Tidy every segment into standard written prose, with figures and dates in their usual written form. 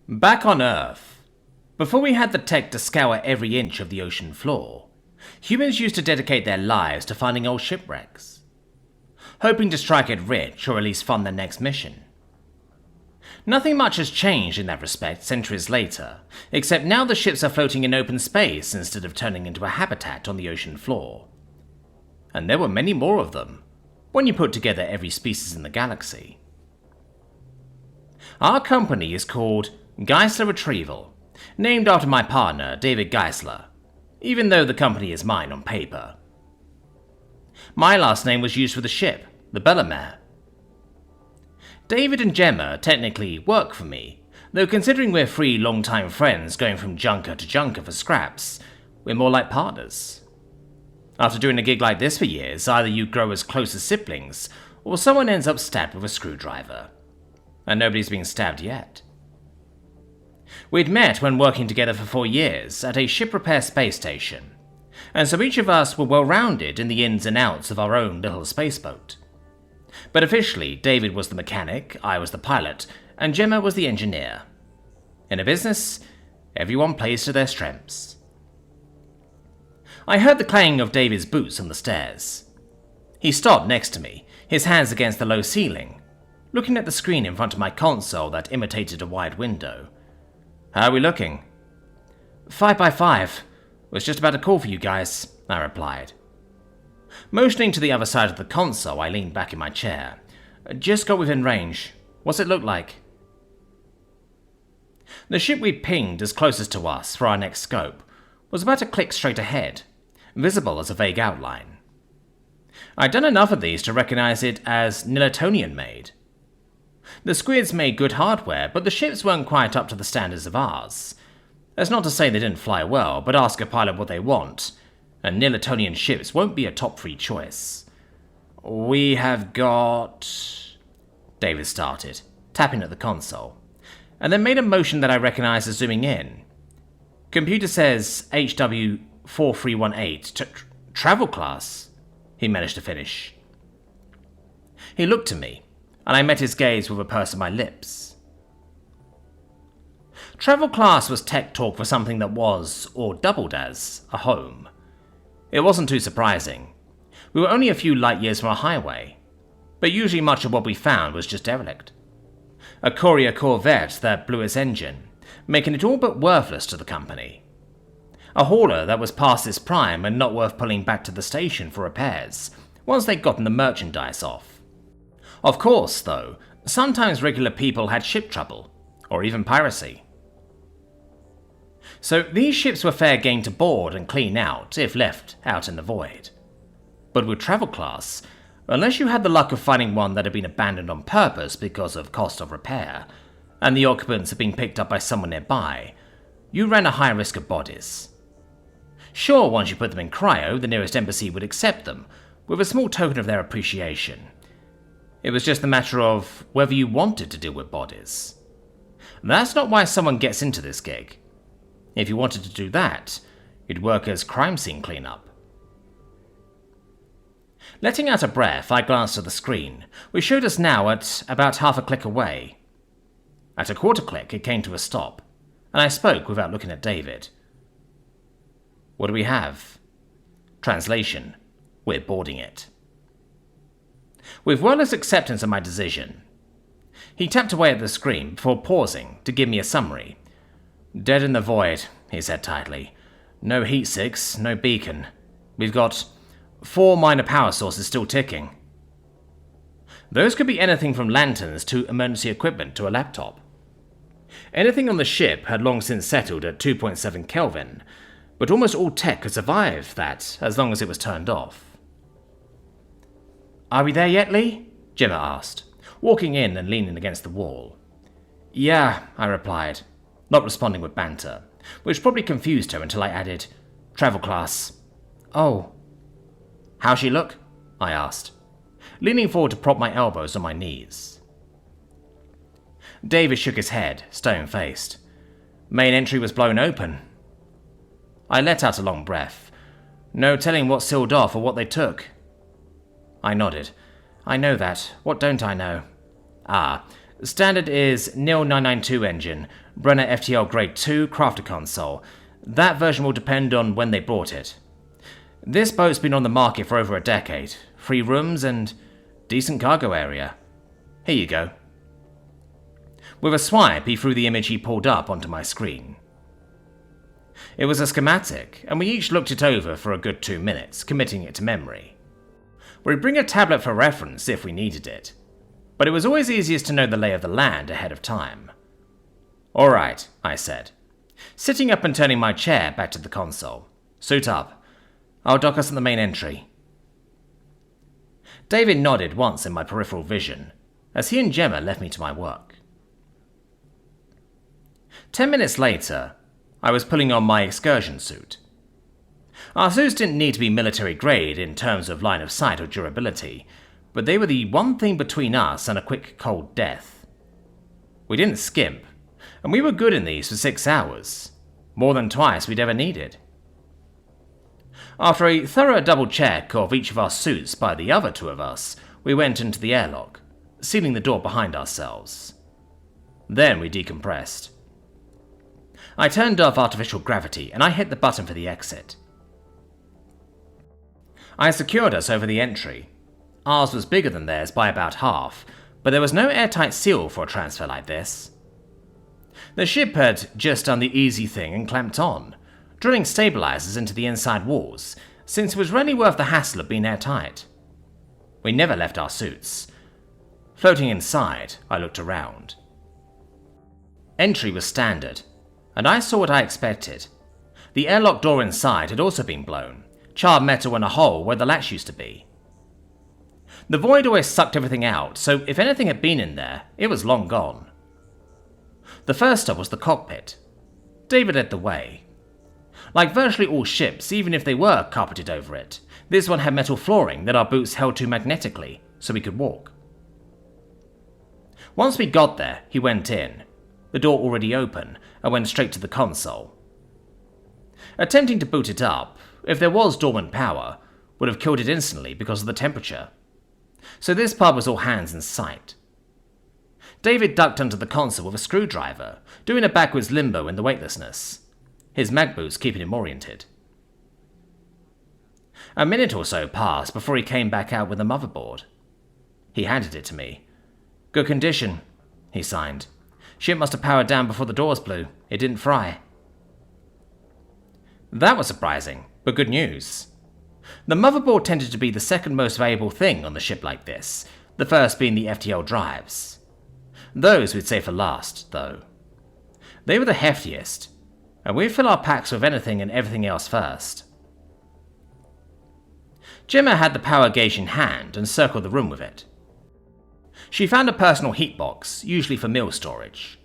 Back on Earth, before we had the tech to scour every inch of the ocean floor, humans used to dedicate their lives to finding old shipwrecks, hoping to strike it rich or at least fund their next mission. Nothing much has changed in that respect centuries later, except now the ships are floating in open space instead of turning into a habitat on the ocean floor. And there were many more of them, when you put together every species in the galaxy. Our company is called Geisler Retrieval, named after my partner, David Geisler, even though the company is mine on paper. My last name was used for the ship, the Bellemare. David and Gemma technically work for me, though considering we're three long-time friends going from junker to junker for scraps, we're more like partners. After doing a gig like this for years, either you grow as close as siblings, or someone ends up stabbed with a screwdriver. And nobody's been stabbed yet. We'd met when working together for 4 years at a ship repair space station, and so each of us were well-rounded in the ins and outs of our own little spaceboat. But officially, David was the mechanic, I was the pilot, and Gemma was the engineer. In a business, everyone plays to their strengths. I heard the clang of David's boots on the stairs. He stopped next to me, his hands against the low ceiling, looking at the screen in front of my console that imitated a wide window. "How are we looking?" 5 by 5. Was just about to call for you guys, I replied. Motioning to the other side of the console, I leaned back in my chair. "Just got within range. What's it look like?" The ship we'd pinged as closest to us for our next scope was about to click straight ahead, visible as a vague outline. I'd done enough of these to recognize it as Nilitonian made. The squids made good hardware, but the ships weren't quite up to the standards of ours. That's not to say they didn't fly well, but ask a pilot what they want, and Nilitonian ships won't be a top 3 choice. "We have got..." David started, tapping at the console, and then made a motion that I recognized as zooming in. "Computer says HW4318, travel class," he managed to finish. He looked at me, and I met his gaze with a purse of my lips. Travel class was tech talk for something that was, or doubled as, a home. It wasn't too surprising. We were only a few light years from a highway, but usually much of what we found was just derelict. A courier corvette that blew its engine, making it all but worthless to the company. A hauler that was past its prime and not worth pulling back to the station for repairs, once they'd gotten the merchandise off. Of course, though, sometimes regular people had ship trouble, or even piracy. So these ships were fair game to board and clean out if left out in the void. But with travel class, unless you had the luck of finding one that had been abandoned on purpose because of cost of repair, and the occupants had been picked up by someone nearby, you ran a high risk of bodies. Sure, once you put them in cryo, the nearest embassy would accept them, with a small token of their appreciation. It was just a matter of whether you wanted to deal with bodies. That's not why someone gets into this gig. If you wanted to do that, you'd work as crime scene cleanup. Letting out a breath, I glanced at the screen, which showed us now at about half a click away. At a quarter click, it came to a stop, and I spoke without looking at David. "What do we have?" Translation: "We're boarding it." With wordless acceptance of my decision, he tapped away at the screen before pausing to give me a summary. "Dead in the void," he said tightly. "No heat sinks, no beacon. We've got 4 minor power sources still ticking. Those could be anything from lanterns to emergency equipment to a laptop. Anything on the ship had long since settled at 2.7 Kelvin, but almost all tech could survive that as long as it was turned off." "Are we there yet, Lee?" Gemma asked, walking in and leaning against the wall. "Yeah," I replied, not responding with banter, which probably confused her until I added, "Travel class." "Oh." "How's she look?" I asked, leaning forward to prop my elbows on my knees. David shook his head, stone-faced. "Main entry was blown open." I let out a long breath. "No telling what sealed off or what they took." I nodded. "I know that. What don't I know?" "Ah, Standard is NIL 992 engine, Brenner FTL Grade 2 crafter console. That version will depend on when they bought it. This boat's been on the market for over a decade. 3 rooms and decent cargo area. Here you go. With a swipe, he threw the image he pulled up onto my screen. It was a schematic, and we each looked it over for a good 2 minutes, committing it to memory. We'd bring a tablet for reference if we needed it, but it was always easiest to know the lay of the land ahead of time. "Alright," I said, sitting up and turning my chair back to the console. "Suit up. I'll dock us at the main entry." David nodded once in my peripheral vision, as he and Gemma left me to my work. 10 minutes later, I was pulling on my excursion suit. Our suits didn't need to be military grade in terms of line of sight or durability, but they were the one thing between us and a quick cold death. We didn't skimp, and we were good in these for 6 hours, more than twice we'd ever needed. After a thorough double check of each of our suits by the other 2 of us, we went into the airlock, sealing the door behind ourselves. Then we decompressed. I turned off artificial gravity and I hit the button for the exit. I secured us over the entry. Ours was bigger than theirs by about half, but there was no airtight seal for a transfer like this. The ship had just done the easy thing and clamped on, drilling stabilizers into the inside walls, since it was really worth the hassle of being airtight. We never left our suits. Floating inside, I looked around. Entry was standard, and I saw what I expected. The airlock door inside had also been blown, charred metal in a hole where the latch used to be. The void always sucked everything out, so if anything had been in there, it was long gone. The first stop was the cockpit. David led the way. Like virtually all ships, even if they were carpeted over it, this one had metal flooring that our boots held to magnetically, so we could walk. Once we got there, he went in, the door already open, and went straight to the console. Attempting to boot it up, if there was dormant power, would have killed it instantly because of the temperature. So this part was all hands in sight. David ducked under the console with a screwdriver, doing a backwards limbo in the weightlessness, his mag boots keeping him oriented. A minute or so passed before he came back out with the motherboard. He handed it to me. "Good condition," he signed. "Ship must have powered down before the doors blew. It didn't fry." That was surprising, but good news. The motherboard tended to be the second most valuable thing on the ship like this, the first being the FTL drives. Those we'd save for last, though. They were the heftiest, and we'd fill our packs with anything and everything else first. Gemma had the power gauge in hand and circled the room with it. She found a personal heat box, usually for meal storage.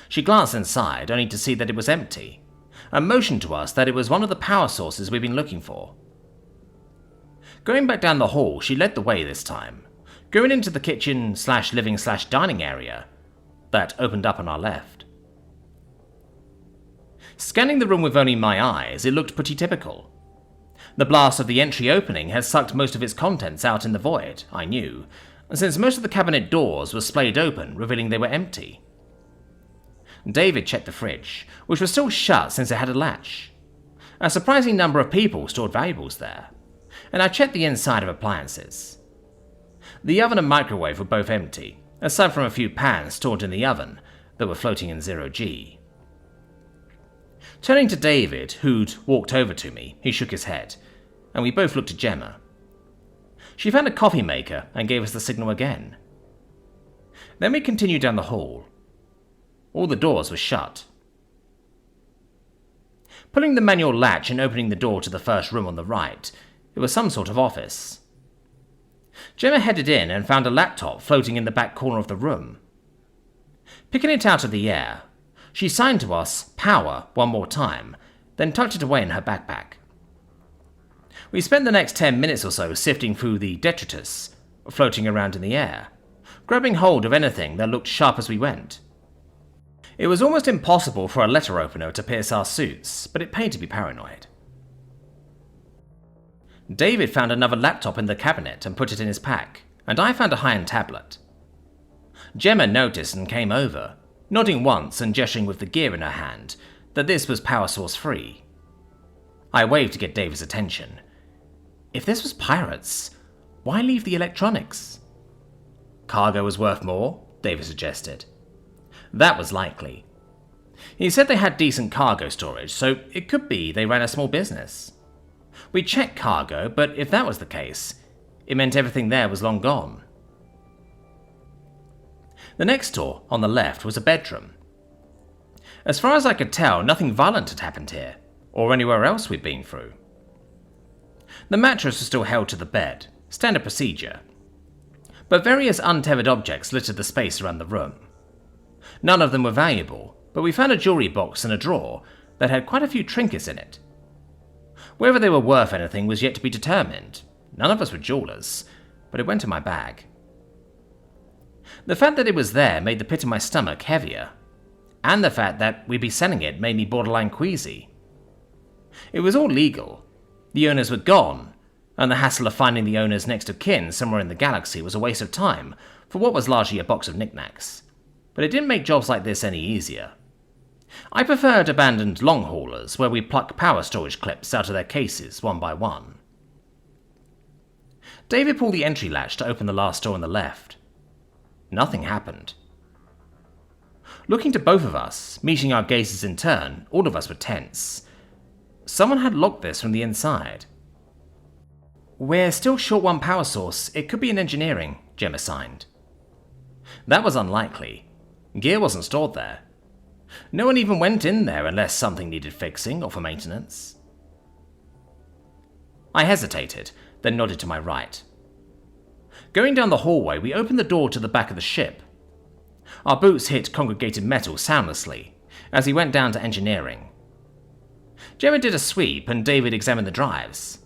She glanced inside, only to see that it was empty, and motioned to us that it was one of the power sources we'd been looking for. Going back down the hall, she led the way this time, going into the kitchen/living/dining area that opened up on our left. Scanning the room with only my eyes, it looked pretty typical. The blast of the entry opening had sucked most of its contents out in the void, I knew, since most of the cabinet doors were splayed open, revealing they were empty. David checked the fridge, which was still shut since it had a latch. A surprising number of people stored valuables there, and I checked the inside of appliances. The oven and microwave were both empty, aside from a few pans stored in the oven that were floating in 0G. Turning to David, who'd walked over to me, he shook his head, and we both looked at Gemma. She found a coffee maker and gave us the signal again. Then we continued down the hall. All the doors were shut. Pulling the manual latch and opening the door to the first room on the right, it was some sort of office. Gemma headed in and found a laptop floating in the back corner of the room. Picking it out of the air, she signed to us, "Power," one more time, then tucked it away in her backpack. We spent the next 10 minutes or so sifting through the detritus, floating around in the air, grabbing hold of anything that looked sharp as we went. It was almost impossible for a letter opener to pierce our suits, but it paid to be paranoid. David found another laptop in the cabinet and put it in his pack, and I found a high-end tablet. Gemma noticed and came over, nodding once and gesturing with the gear in her hand that this was power source free. I waved to get David's attention. If this was pirates, why leave the electronics? Cargo was worth more, David suggested. That was likely. He said they had decent cargo storage, so it could be they ran a small business. We checked cargo, but if that was the case, it meant everything there was long gone. The next door, on the left, was a bedroom. As far as I could tell, nothing violent had happened here, or anywhere else we'd been through. The mattress was still held to the bed, standard procedure, but various untethered objects littered the space around the room. None of them were valuable, but we found a jewelry box in a drawer that had quite a few trinkets in it. Whether they were worth anything was yet to be determined. None of us were jewelers, but it went in my bag. The fact that it was there made the pit of my stomach heavier, and the fact that we'd be selling it made me borderline queasy. It was all legal. The owners were gone, and the hassle of finding the owner's next of kin somewhere in the galaxy was a waste of time for what was largely a box of knickknacks. But it didn't make jobs like this any easier. I preferred abandoned long haulers where we pluck power storage clips out of their cases one by one. David pulled the entry latch to open the last door on the left. Nothing happened. Looking to both of us, meeting our gazes in turn, all of us were tense. Someone had locked this from the inside. We're still short one power source. It could be in engineering, Gemma signed. That was unlikely. Gear wasn't stored there. No one even went in there unless something needed fixing or for maintenance. I hesitated, then nodded to my right. Going down the hallway, we opened the door to the back of the ship. Our boots hit congregated metal soundlessly as he went down to engineering. Gemma did a sweep and David examined the drives.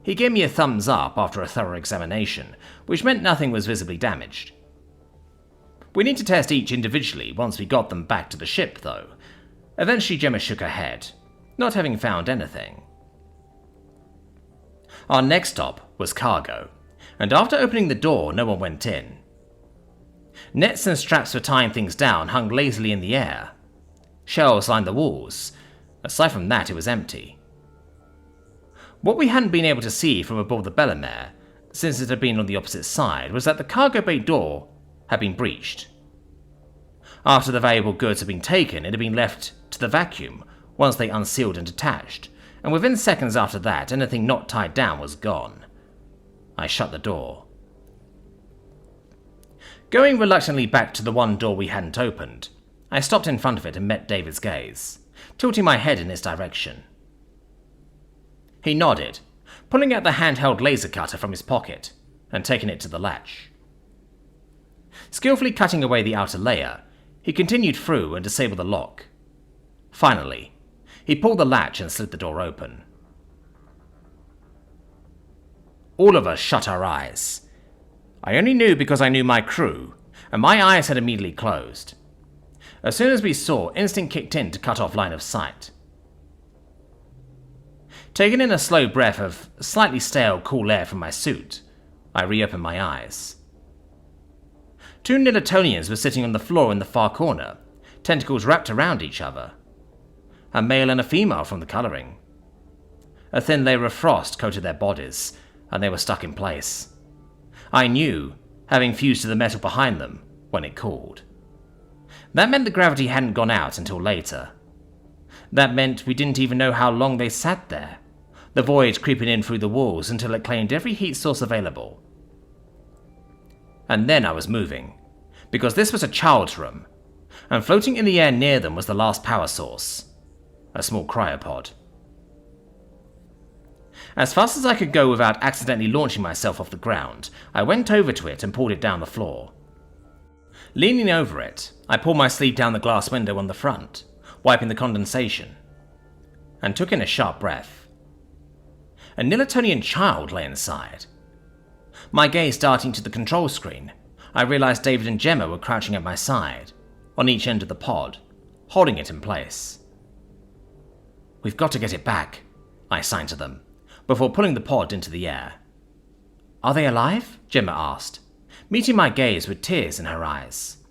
He gave me a thumbs up after a thorough examination, which meant nothing was visibly damaged. We need to test each individually once we got them back to the ship, though. Eventually Gemma shook her head, not having found anything. Our next stop was cargo, and after opening the door, no one went in. Nets and straps for tying things down hung lazily in the air. Shelves lined the walls. Aside from that, it was empty. What we hadn't been able to see from aboard the Bellemare, since it had been on the opposite side, was that the cargo bay door had been breached. After the valuable goods had been taken, it had been left to the vacuum once they unsealed and detached, and within seconds after that, anything not tied down was gone. I shut the door. Going reluctantly back to the one door we hadn't opened, I stopped in front of it and met David's gaze, tilting my head in its direction. He nodded, pulling out the handheld laser cutter from his pocket and taking it to the latch. Skillfully cutting away the outer layer, he continued through and disabled the lock. Finally, he pulled the latch and slid the door open. All of us shut our eyes. I only knew because I knew my crew, and my eyes had immediately closed. As soon as we saw, instinct kicked in to cut off line of sight. Taking in a slow breath of slightly stale, cool air from my suit, I reopened my eyes. Two Nilitonians were sitting on the floor in the far corner, tentacles wrapped around each other. A male and a female from the colouring. A thin layer of frost coated their bodies, and they were stuck in place. I knew, having fused to the metal behind them, when it cooled. That meant the gravity hadn't gone out until later. That meant we didn't even know how long they sat there, the void creeping in through the walls until it claimed every heat source available. And then I was moving, because this was a child's room, and floating in the air near them was the last power source, a small cryopod. As fast as I could go without accidentally launching myself off the ground, I went over to it and pulled it down the floor. Leaning over it, I pulled my sleeve down the glass window on the front, wiping the condensation, and took in a sharp breath. A Nilitonian child lay inside. My gaze darting to the control screen, I realized David and Gemma were crouching at my side, on each end of the pod, holding it in place. "We've got to get it back," I signed to them, before pulling the pod into the air. "Are they alive?" Gemma asked, meeting my gaze with tears in her eyes.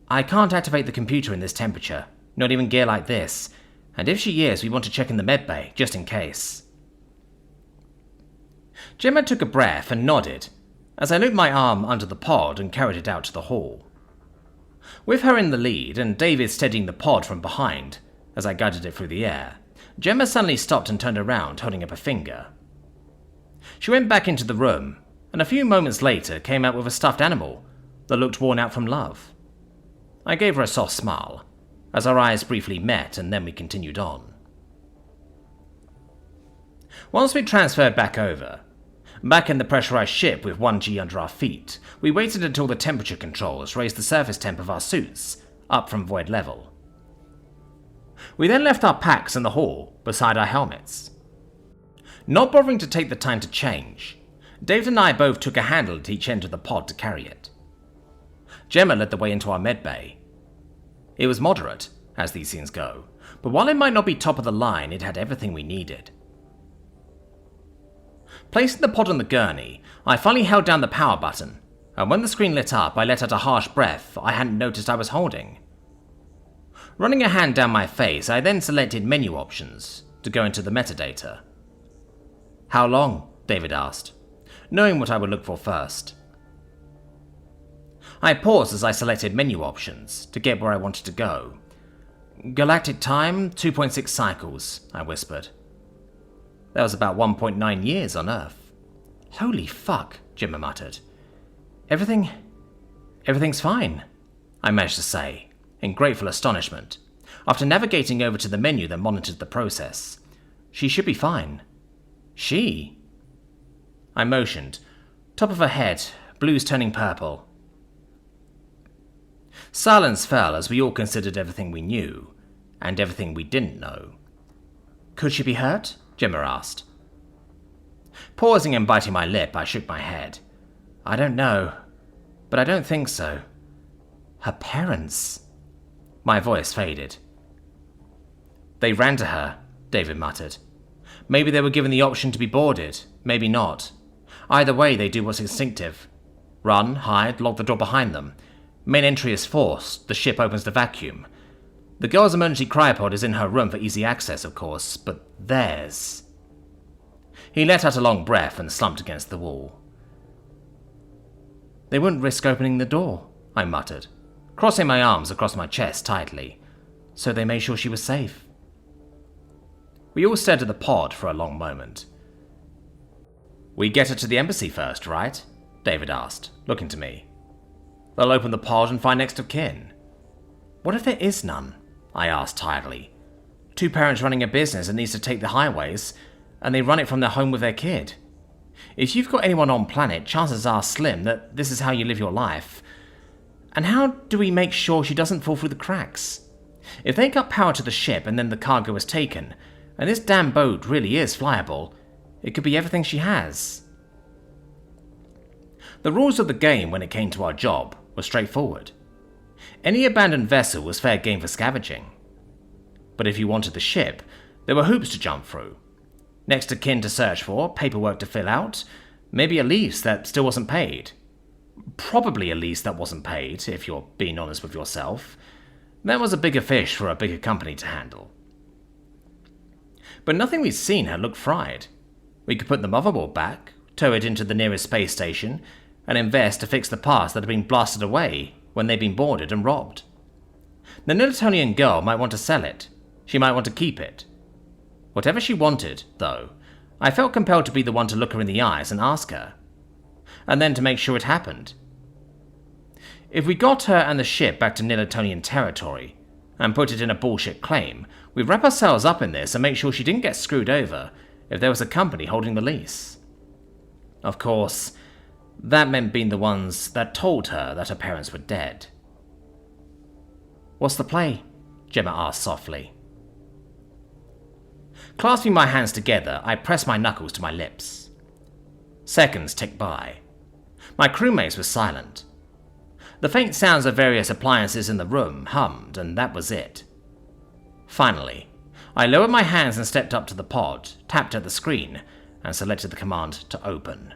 "I can't activate the computer in this temperature, not even gear like this, and if she is, we want to check in the medbay, just in case." Gemma took a breath and nodded, as I looped my arm under the pod and carried it out to the hall. With her in the lead, and David steadying the pod from behind, as I guided it through the air, Gemma suddenly stopped and turned around, holding up a finger. She went back into the room, and a few moments later came out with a stuffed animal that looked worn out from love. I gave her a soft smile, as our eyes briefly met, and then we continued on. Once we transferred back over, back in the pressurized ship with 1G under our feet, we waited until the temperature controls raised the surface temp of our suits up from void level. We then left our packs in the hall beside our helmets. Not bothering to take the time to change, David and I both took a handle at each end of the pod to carry it. Gemma led the way into our medbay. It was moderate, as these things go, but while it might not be top of the line, it had everything we needed. Placing the pod on the gurney, I finally held down the power button, and when the screen lit up, I let out a harsh breath I hadn't noticed I was holding. Running a hand down my face, I then selected menu options to go into the metadata. "How long?" David asked, knowing what I would look for first. I paused as I selected menu options to get where I wanted to go. "Galactic time, 2.6 cycles," I whispered. That was about 1.9 years on Earth. "Holy fuck," Gemma muttered. Everything's fine," I managed to say, in grateful astonishment, after navigating over to the menu that monitored the process. "She should be fine." "She?" I motioned. Top of her head, blues turning purple. Silence fell as we all considered everything we knew, and everything we didn't know. "Could she be hurt?" Gemma asked. Pausing and biting my lip, I shook my head. "I don't know, but I don't think so." "Her parents?" My voice faded. "They ran to her," David muttered. "Maybe they were given the option to be boarded, maybe not. Either way, they do what's instinctive. Run, hide, lock the door behind them. Main entry is forced, the ship opens the vacuum. The girl's emergency cryopod is in her room for easy access, of course, but theirs." He let out a long breath and slumped against the wall. "They wouldn't risk opening the door," I muttered, crossing my arms across my chest tightly, "so they made sure she was safe." We all stared at the pod for a long moment. "We get her to the embassy first, right?" David asked, looking to me. "They'll open the pod and find next of kin." "What if there is none?" I asked tiredly. "Two parents running a business that needs to take the highways, and they run it from their home with their kid. If you've got anyone on planet, chances are slim that this is how you live your life. And how do we make sure she doesn't fall through the cracks? If they cut power to the ship and then the cargo is taken, and this damn boat really is flyable, it could be everything she has." The rules of the game when it came to our job were straightforward. Any abandoned vessel was fair game for scavenging. But if you wanted the ship, there were hoops to jump through. Next of kin to search for, paperwork to fill out, maybe a lease that still wasn't paid. Probably a lease that wasn't paid, if you're being honest with yourself. That was a bigger fish for a bigger company to handle. But nothing we'd seen had looked fried. We could put the motherboard back, tow it into the nearest space station, and invest to fix the parts that had been blasted away when they'd been boarded and robbed. The Nilitonian girl might want to sell it. She might want to keep it. Whatever she wanted, though, I felt compelled to be the one to look her in the eyes and ask her. And then to make sure it happened. If we got her and the ship back to Nilitonian territory, and put it in a bullshit claim, we'd wrap ourselves up in this and make sure she didn't get screwed over if there was a company holding the lease. Of course, that meant being the ones that told her that her parents were dead. "What's the play?" Gemma asked softly. Clasping my hands together, I pressed my knuckles to my lips. Seconds ticked by. My crewmates were silent. The faint sounds of various appliances in the room hummed, and that was it. Finally, I lowered my hands and stepped up to the pod, tapped at the screen, and selected the command to open.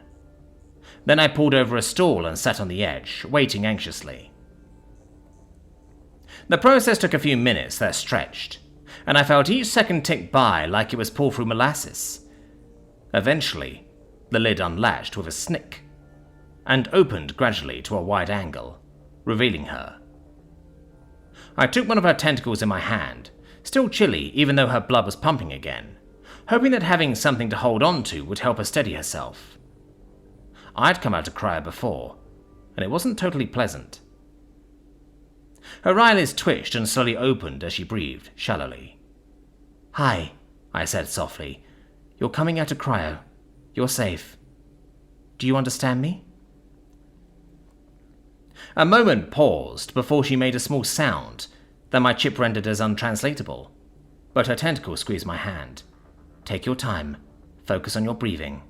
Then I pulled over a stool and sat on the edge, waiting anxiously. The process took a few minutes that stretched, and I felt each second tick by like it was pulled through molasses. Eventually, the lid unlatched with a snick, and opened gradually to a wide angle, revealing her. I took one of her tentacles in my hand, still chilly even though her blood was pumping again, hoping that having something to hold on to would help her steady herself. I'd come out of cryo before, and it wasn't totally pleasant. Her eyelids twitched and slowly opened as she breathed shallowly. "Hi," I said softly. "You're coming out of cryo. You're safe. Do you understand me?" A moment paused before she made a small sound that my chip rendered as untranslatable, but her tentacle squeezed my hand. "Take your time. Focus on your breathing."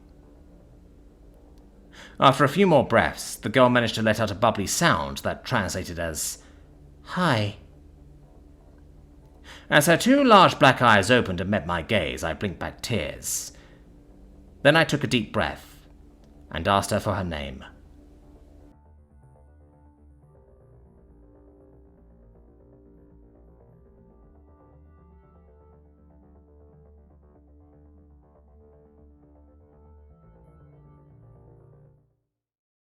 After a few more breaths, the girl managed to let out a bubbly sound that translated as, "Hi." As her two large black eyes opened and met my gaze, I blinked back tears. Then I took a deep breath and asked her for her name.